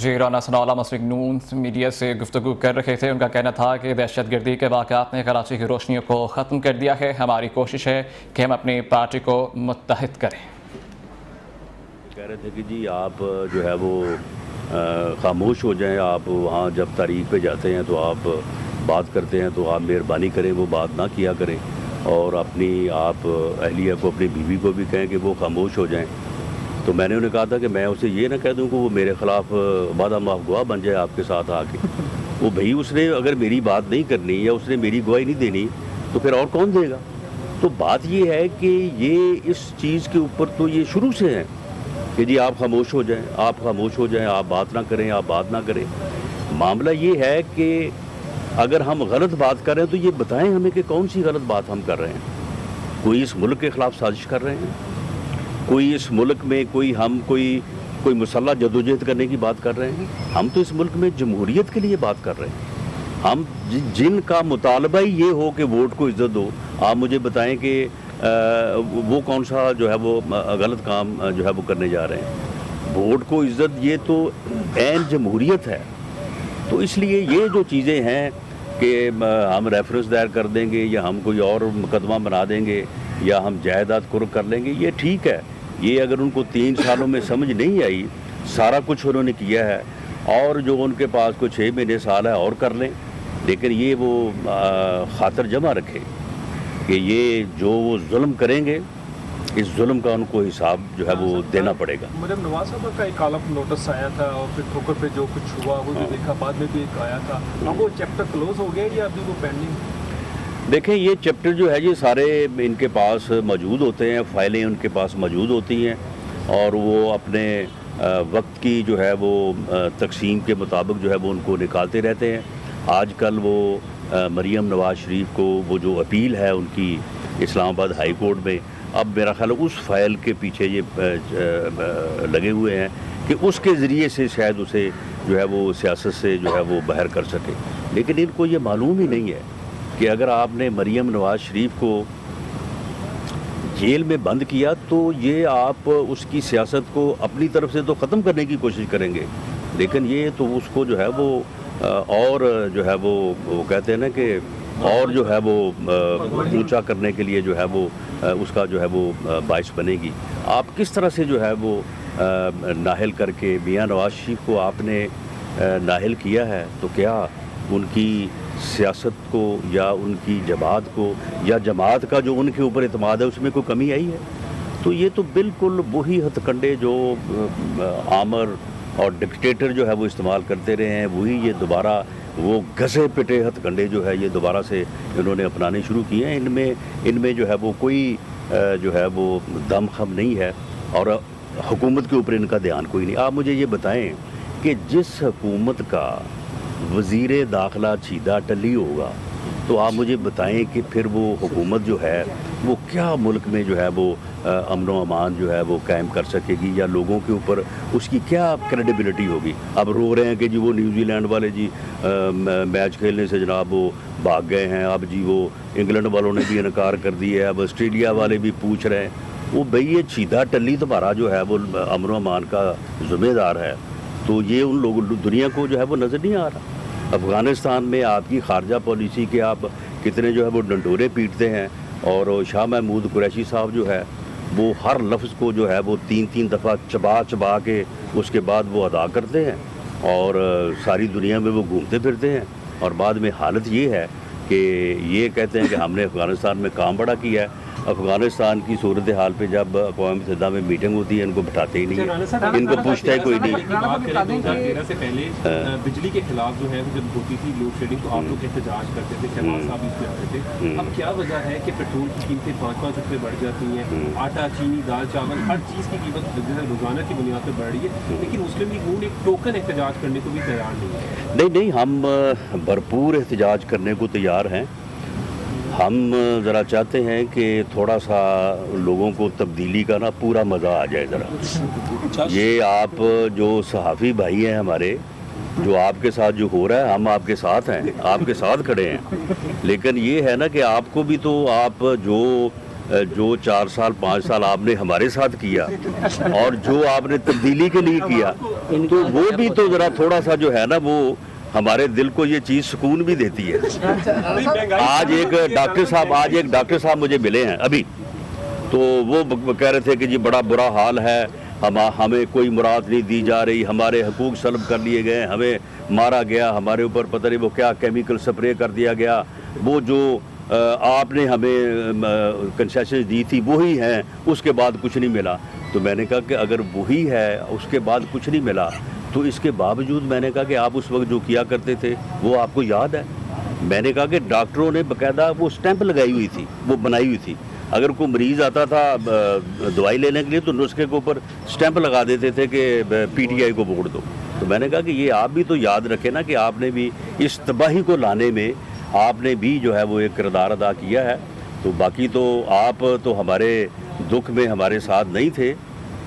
جی رانا ثناءاللہ مسلک نون میڈیا سے گفتگو کر رہے تھے. ان کا کہنا تھا کہ دہشت گردی کے واقعات نے کراچی کی روشنیوں کو ختم کر دیا ہے. ہماری کوشش ہے کہ ہم اپنی پارٹی کو متحد کریں. کہہ رہے تھے کہ جی آپ جو ہے وہ خاموش ہو جائیں. آپ وہاں جب تاریخ پہ جاتے ہیں تو آپ بات کرتے ہیں تو آپ مہربانی کریں وہ بات نہ کیا کریں, اور اپنی آپ اہلیہ کو, اپنی بیوی کو بھی کہیں کہ وہ خاموش ہو جائیں. تو میں نے انہیں کہا تھا کہ میں اسے یہ نہ کہہ دوں کہ وہ میرے خلاف وعدہ معاف گواہ بن جائے آپ کے ساتھ آ کے. وہ بھائی اس نے اگر میری بات نہیں کرنی یا اس نے میری گواہی نہیں دینی تو پھر اور کون دے گا. تو بات یہ ہے کہ یہ اس چیز کے اوپر تو یہ شروع سے ہے کہ جی آپ خاموش ہو جائیں, آپ خاموش ہو جائیں, آپ بات نہ کریں, آپ بات نہ کریں. معاملہ یہ ہے کہ اگر ہم غلط بات کر رہے ہیں تو یہ بتائیں ہمیں کہ کون سی غلط بات ہم کر رہے ہیں. کوئی اس ملک کے خلاف سازش کر رہے ہیں, کوئی اس ملک میں کوئی مسلح جدوجہد کرنے کی بات کر رہے ہیں. ہم تو اس ملک میں جمہوریت کے لیے بات کر رہے ہیں. ہم جن کا مطالبہ ہی یہ ہو کہ ووٹ کو عزت دو, آپ مجھے بتائیں کہ وہ کون سا جو ہے وہ غلط کام جو ہے وہ کرنے جا رہے ہیں. ووٹ کو عزت یہ تو عین جمہوریت ہے. تو اس لیے یہ جو چیزیں ہیں کہ ہم ریفرنس دائر کر دیں گے یا ہم کوئی اور مقدمہ بنا دیں گے یا ہم جائیداد قرب کر لیں گے, یہ ٹھیک ہے. یہ اگر ان کو 3 سالوں میں سمجھ نہیں آئی, سارا کچھ انہوں نے کیا ہے, اور جو ان کے پاس کوئی 6 مہینے سال ہے اور کر لیں. لیکن یہ وہ خاطر جمع رکھے کہ یہ جو وہ ظلم کریں گے, اس ظلم کا ان کو حساب جو ہے وہ دینا پڑے گا. مریم نواز صاحب کا ایک کالم نوٹس آیا تھا اور پھر ٹھوکر پہ جو کچھ ہوا وہ بھی دیکھا, بعد میں بھی ایک آیا تھا. اب وہ چیپٹر کلوز ہو گیا یا ابھی وہ پینڈنگ؟ دیکھیں یہ چیپٹر جو ہے یہ سارے ان کے پاس موجود ہوتے ہیں, فائلیں ان کے پاس موجود ہوتی ہیں, اور وہ اپنے وقت کی جو ہے وہ تقسیم کے مطابق جو ہے وہ ان کو نکالتے رہتے ہیں. آج کل وہ مریم نواز شریف کو وہ جو اپیل ہے ان کی اسلام آباد ہائی کورٹ میں, اب میرا خیال ہے اس فائل کے پیچھے یہ لگے ہوئے ہیں کہ اس کے ذریعے سے شاید اسے جو ہے وہ سیاست سے جو ہے وہ باہر کر سکے. لیکن ان کو یہ معلوم ہی نہیں ہے کہ اگر آپ نے مریم نواز شریف کو جیل میں بند کیا تو یہ آپ اس کی سیاست کو اپنی طرف سے تو ختم کرنے کی کوشش کریں گے, لیکن یہ تو اس کو جو ہے وہ اور جو ہے وہ کہتے ہیں نا کہ اور جو ہے وہ اونچا کرنے کے لیے جو ہے وہ اس کا جو ہے وہ باعث بنے گی. آپ کس طرح سے جو ہے وہ نااہل کر کے میاں نواز شریف کو آپ نے نااہل کیا ہے, تو کیا ان کی سیاست کو یا ان کی جماعت کو یا جماعت کا جو ان کے اوپر اعتماد ہے اس میں کوئی کمی آئی ہے؟ تو یہ تو بالکل وہی ہتھ کنڈے جو آمر اور ڈکٹیٹر جو ہے وہ استعمال کرتے رہے ہیں, وہی یہ دوبارہ وہ گھسے پٹے ہتھ کنڈے جو ہے یہ دوبارہ سے انہوں نے اپنانے شروع کیے ہیں. ان میں جو ہے وہ کوئی جو ہے وہ دم خم نہیں ہے, اور حکومت کے اوپر ان کا دھیان کوئی نہیں. آپ مجھے یہ بتائیں کہ جس حکومت کا وزیر داخلہ چیدہ ٹلی ہوگا, تو آپ مجھے بتائیں کہ پھر وہ حکومت جو ہے وہ کیا ملک میں جو ہے وہ امن و امان جو ہے وہ قائم کر سکے گی, یا لوگوں کے اوپر اس کی کیا کریڈیبلٹی ہوگی. اب رو رہے ہیں کہ جی وہ نیوزی لینڈ والے جی میچ کھیلنے سے جناب وہ بھاگ گئے ہیں, اب جی وہ انگلینڈ والوں نے بھی انکار کر دیا ہے, اب آسٹریلیا والے بھی پوچھ رہے ہیں. وہ بھئی یہ چیدہ ٹلی تمہارا جو ہے وہ امن و امان کا ذمہ دار ہے, تو یہ ان لوگوں دنیا کو جو ہے وہ نظر نہیں آ رہا. افغانستان میں آپ کی خارجہ پالیسی کے آپ کتنے جو ہے وہ ڈنڈورے پیٹتے ہیں, اور شاہ محمود قریشی صاحب جو ہے وہ ہر لفظ کو جو ہے وہ 3 دفعہ چبا کے اس کے بعد وہ ادا کرتے ہیں, اور ساری دنیا میں وہ گھومتے پھرتے ہیں, اور بعد میں حالت یہ ہے کہ یہ کہتے ہیں کہ ہم نے افغانستان میں کام بڑا کیا ہے. افغانستان کی صورتحال پہ جب اقوام متحدہ میں میٹنگ ہوتی ہے ان کو بٹھاتے ہی نہیں ہیں, ان کو پوچھتا ہے کوئی نہیں. 2013 سے پہلے بجلی کے خلاف جو ہے جب ہوتی تھی لوڈ شیڈنگ تو آپ لوگ احتجاج کرتے تھے, شہباز صاحب اس میں آتے تھے. اب کیا وجہ ہے کہ پیٹرول کی قیمتیں 5-5 روپے بڑھ جاتی ہیں, آٹا چینی دال چاول ہر چیز کی قیمت جو ہے روزانہ کی بنیاد پر بڑھ رہی ہے, لیکن مسلم لیگ نون ایک ٹوکن احتجاج کرنے کو بھی تیار نہیں ہے؟ نہیں, ہم بھرپور احتجاج کرنے کو تیار ہیں. ہم ذرا چاہتے ہیں کہ تھوڑا سا لوگوں کو تبدیلی کا نا پورا مزہ آ جائے. ذرا یہ آپ جو صحافی بھائی ہیں ہمارے, جو آپ کے ساتھ جو ہو رہا ہے, ہم آپ کے ساتھ ہیں, آپ کے ساتھ کھڑے ہیں, لیکن یہ ہے نا کہ آپ کو بھی تو آپ جو جو 4 سال 5 سال آپ نے ہمارے ساتھ کیا اور جو آپ نے تبدیلی کے لیے کیا، تو وہ بھی تو ذرا تھوڑا سا جو ہے نا وہ ہمارے دل کو یہ چیز سکون بھی دیتی ہے۔ آج ایک ڈاکٹر صاحب مجھے ملے ہیں ابھی، تو وہ کہہ رہے تھے کہ جی بڑا برا حال ہے، ہمیں کوئی مراد نہیں دی جا رہی، ہمارے حقوق سلب کر لیے گئے، ہمیں مارا گیا، ہمارے اوپر پتہ نہیں وہ کیا کیمیکل سپرے کر دیا گیا، وہ جو آپ نے ہمیں کنسیشن دی تھی وہی ہیں، اس کے بعد کچھ نہیں ملا۔ تو میں نے کہا کہ اگر وہی ہے اس کے بعد کچھ نہیں ملا، تو اس کے باوجود میں نے کہا کہ آپ اس وقت جو کیا کرتے تھے وہ آپ کو یاد ہے؟ میں نے کہا کہ ڈاکٹروں نے باقاعدہ وہ اسٹیمپ لگائی ہوئی تھی، وہ بنائی ہوئی تھی، اگر کوئی مریض آتا تھا دوائی لینے کے لیے تو نسخے کے اوپر اسٹیمپ لگا دیتے تھے کہ پی ٹی آئی کو ووٹ دو۔ تو میں نے کہا کہ یہ آپ بھی تو یاد رکھیں نا کہ آپ نے بھی اس تباہی کو لانے میں آپ نے بھی جو ہے وہ ایک کردار ادا کیا ہے۔ تو باقی تو آپ تو ہمارے دکھ میں ہمارے ساتھ نہیں تھے،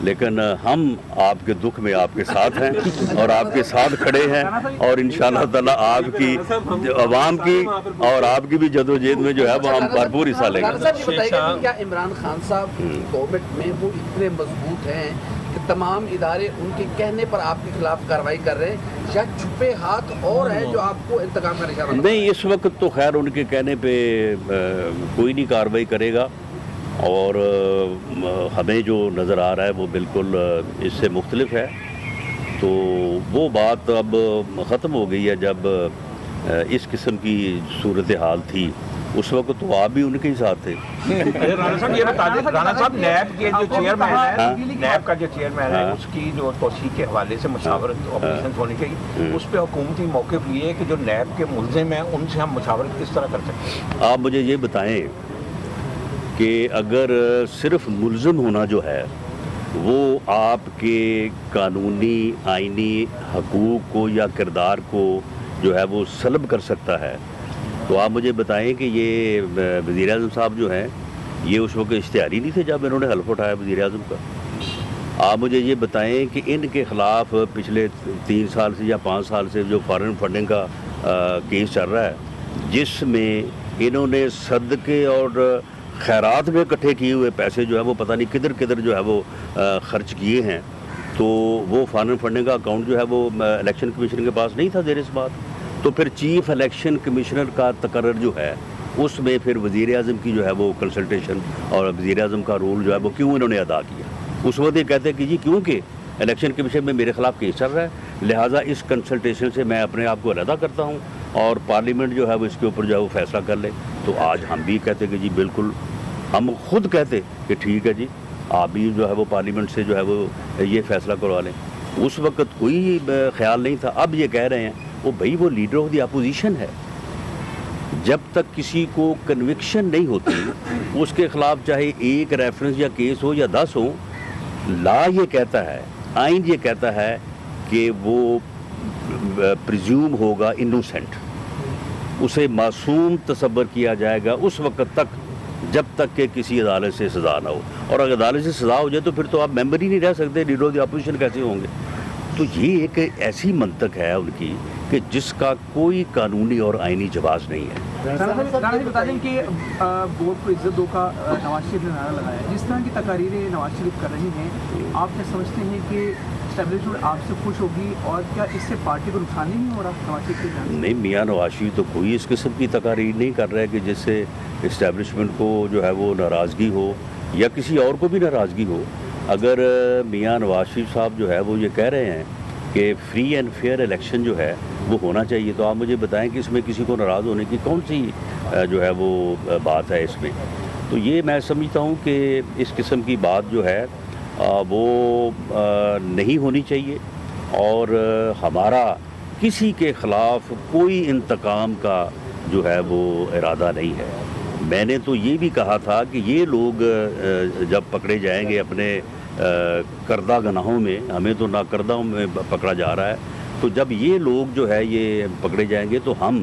لیکن ہم آپ کے دکھ میں آپ کے ساتھ ہیں اور آپ کے ساتھ کھڑے ہیں، اور انشاءاللہ تعالیٰ آپ کی عوام کی اور آپ کی بھی جدوجہد میں جو ہے وہ ہم بھرپور حصہ لیں گے۔ صاحب یہ بتائیے کہ کیا عمران خان صاحب کی گورنمنٹ میں وہ اتنے مضبوط ہیں کہ تمام ادارے ان کے کہنے پر آپ کے خلاف کارروائی کر رہے ہیں، یا چھپے ہاتھ اور ہیں جو آپ کو انتقام کا نشانہ بنا؟ نہیں، اس وقت تو خیر ان کے کہنے پہ کوئی نہیں کارروائی کرے گا، اور ہمیں جو نظر آ رہا ہے وہ بالکل اس سے مختلف ہے۔ تو وہ بات اب ختم ہو گئی ہے۔ جب اس قسم کی صورتحال تھی اس وقت تو آپ بھی ان کے ہی ساتھ تھے۔ رانا صاحب یہ بتا دیں، رانا صاحب نیب کے جو چیئرمین ہے، نیب کا جو چیئرمین ہے اس کی جو توسیع کے حوالے سے مشاورت آپریشن ہونے کی، اس پہ حکومتی موقف یہ ہے کہ جو نیب کے ملزم ہیں ان سے ہم مشاورت کس طرح کر سکتے ہیں؟ آپ مجھے یہ بتائیں کہ اگر صرف ملزم ہونا جو ہے وہ آپ کے قانونی آئینی حقوق کو یا کردار کو جو ہے وہ سلب کر سکتا ہے، تو آپ مجھے بتائیں کہ یہ وزیر اعظم صاحب جو ہیں یہ اس وقت اشتہاری نہیں تھے جب انہوں نے حلف اٹھایا وزیر اعظم کا؟ آپ مجھے یہ بتائیں کہ ان کے خلاف پچھلے 3 سال سے یا 5 سال سے جو فارن فنڈنگ کا کیس چل رہا ہے، جس میں انہوں نے صدقے اور خیرات میں اکٹھے کیے ہوئے پیسے جو ہے وہ پتہ نہیں کدھر کدھر جو ہے وہ خرچ کیے ہیں، تو وہ فارن فنڈنگ کا اکاؤنٹ جو ہے وہ الیکشن کمیشن کے پاس نہیں تھا دیر اس بات۔ تو پھر چیف الیکشن کمشنر کا تقرر جو ہے اس میں پھر وزیر اعظم کی جو ہے وہ کنسلٹیشن اور وزیر اعظم کا رول جو ہے وہ کیوں انہوں نے ادا کیا؟ اس وقت یہ کہتے ہیں کہ جی کیونکہ الیکشن کمیشن میں میرے خلاف کیس چل رہا ہے، لہٰذا اس کنسلٹیشن سے میں اپنے آپ کو علیحدہ کرتا ہوں اور پارلیمنٹ جو ہے وہ اس کے اوپر جو ہے وہ فیصلہ کر لے۔ تو آج ہم بھی کہتے کہ جی بالکل، ہم خود کہتے کہ ٹھیک ہے جی آپ بھی جو ہے وہ پارلیمنٹ سے جو ہے وہ یہ فیصلہ کروا لیں۔ اس وقت کوئی خیال نہیں تھا۔ اب یہ کہہ رہے ہیں وہ بھائی وہ لیڈر آف دی اپوزیشن ہے، جب تک کسی کو کنوکشن نہیں ہوتی اس کے خلاف چاہے ایک ریفرنس یا کیس ہو یا 10 ہو، لا یہ کہتا ہے، آئین یہ کہتا ہے کہ وہ پریزیوم ہوگا انوسینٹ، اسے معصوم تصور کیا جائے گا اس وقت تک جب تک کہ کسی عدالت سے سزا نہ ہو، اور اگر عدالت سے سزا ہو جائے تو پھر تو آپ ممبر ہی نہیں رہ سکتے، لیڈر آف دی اپوزیشن کیسے ہوں گے؟ تو یہ ایک ایسی منطق ہے ان کی کہ جس کا کوئی قانونی اور آئینی جواز نہیں ہے۔ رانا جی بتا دیں کہ ووٹ کو عزت دو کا نواز شریف نے نعرہ لگایا ہے، جس طرح کی تقاریریں نواز شریف کر رہی ہیں، آپ کیا سمجھتے ہیں کہ اسٹیبلشمنٹ آپ سے خوش ہوگی، اور کیا اس سے پارٹی کو نقصان نہیں ہو رہا نواز شریف کے جانب؟ نہیں، میاں نواز شریف تو کوئی اس قسم کی تقاریر نہیں کر رہا ہے کہ جس سے اسٹیبلشمنٹ کو جو ہے وہ ناراضگی ہو یا کسی اور کو بھی ناراضگی ہو۔ اگر میاں نواز شریف صاحب جو ہے وہ یہ کہہ رہے ہیں کہ فری اینڈ فیئر الیکشن جو ہے وہ ہونا چاہیے، تو آپ مجھے بتائیں کہ اس میں کسی کو ناراض ہونے کی کون سی جو ہے وہ بات ہے اس میں؟ تو یہ میں سمجھتا ہوں کہ اس قسم کی بات جو ہے وہ نہیں ہونی چاہیے، اور ہمارا کسی کے خلاف کوئی انتقام کا جو ہے وہ ارادہ نہیں ہے۔ میں نے تو یہ بھی کہا تھا کہ یہ لوگ جب پکڑے جائیں گے اپنے کردہ گناہوں میں، ہمیں تو ناکردہوں میں پکڑا جا رہا ہے، تو جب یہ لوگ جو ہے یہ پکڑے جائیں گے تو ہم